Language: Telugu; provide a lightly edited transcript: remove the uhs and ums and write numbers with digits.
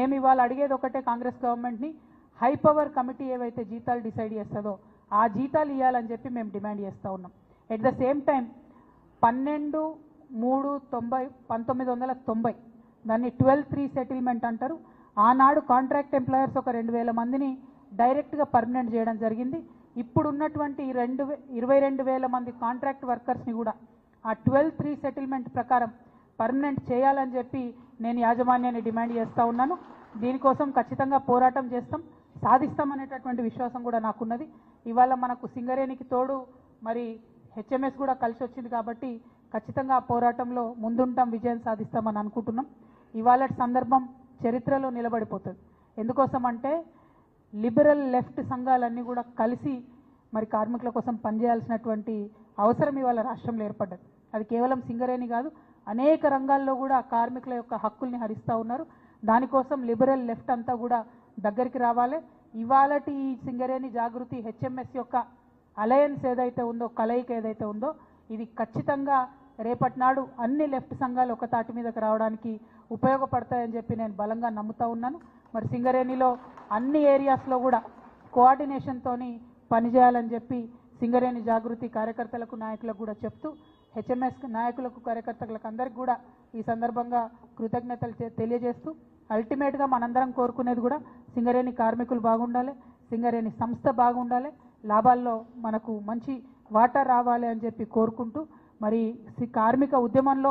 మేము ఇవాళ అడిగేది ఒకటే కాంగ్రెస్ గవర్నమెంట్ని, హై పవర్ కమిటీ ఏవైతే జీతాలు డిసైడ్ చేస్తుందో ఆ జీతాలు ఇవ్వాలని చెప్పి మేము డిమాండ్ చేస్తూ ఉన్నాం. ఎట్ ద సేమ్ టైం 12/3/1990 దాన్ని 12/3 సెటిల్మెంట్ అంటారు. ఆనాడు కాంట్రాక్ట్ ఎంప్లాయర్స్ ఒక 2000 మందిని డైరెక్ట్గా పర్మనెంట్ చేయడం జరిగింది. ఇప్పుడు ఉన్నటువంటి 22,000 మంది కాంట్రాక్ట్ వర్కర్స్ని కూడా ఆ 12/3 సెటిల్మెంట్ ప్రకారం పర్మనెంట్ చేయాలని చెప్పి నేను యాజమాన్యాన్ని డిమాండ్ చేస్తూ ఉన్నాను. దీనికోసం ఖచ్చితంగా పోరాటం చేస్తాం, సాధిస్తామనేటటువంటి విశ్వాసం కూడా నాకున్నది. ఇవాళ మనకు సింగరేణికి తోడు మరి హెచ్ఎంఎస్ కూడా కలిసి వచ్చింది కాబట్టి ఖచ్చితంగా ఆ పోరాటంలో ముందుంటాం, విజయం సాధిస్తామని అనుకుంటున్నాం. ఇవాళ సందర్భం చరిత్రలో నిలబడిపోతుంది. ఎందుకోసం అంటే లిబరల్ లెఫ్ట్ సంఘాలన్నీ కూడా కలిసి మరి కార్మికుల కోసం పనిచేయాల్సినటువంటి అవసరం ఇవాళ రాష్ట్రంలో ఏర్పడ్డది. అది కేవలం సింగరేణి కాదు, అనేక రంగాల్లో కూడా కార్మికుల యొక్క హక్కుల్ని హరిస్తూ ఉన్నారు. దానికోసం లిబరల్ లెఫ్ట్ అంతా కూడా దగ్గరికి రావాలి. ఇవాళటి ఈ సింగరేణి జాగృతి హెచ్ఎంఎస్ యొక్క అలయన్స్ ఏదైతే ఉందో, కలయిక ఏదైతే ఉందో, ఇది ఖచ్చితంగా రేపటి నాడు అన్ని లెఫ్ట్ సంఘాలు ఒక తాటి మీదకి రావడానికి ఉపయోగపడతాయని చెప్పి నేను బలంగా నమ్ముతూ ఉన్నాను. మరి సింగరేణిలో అన్ని ఏరియాస్లో కూడా కోఆర్డినేషన్తోని పనిచేయాలని చెప్పి సింగరేణి జాగృతి కార్యకర్తలకు, నాయకులకు కూడా చెప్తూ హెచ్ఎంఎస్ నాయకులకు, కార్యకర్తలకు అందరికీ కూడా ఈ సందర్భంగా కృతజ్ఞతలు తెలియజేస్తూ అల్టిమేట్గా మనందరం కోరుకునేది కూడా సింగరేణి కార్మికులు బాగుండాలి, సింగరేణి సంస్థ బాగుండాలి, లాభాల్లో మనకు మంచి వాటా రావాలి అని చెప్పి కోరుకుంటూ మరి కార్మిక ఉద్యమంలో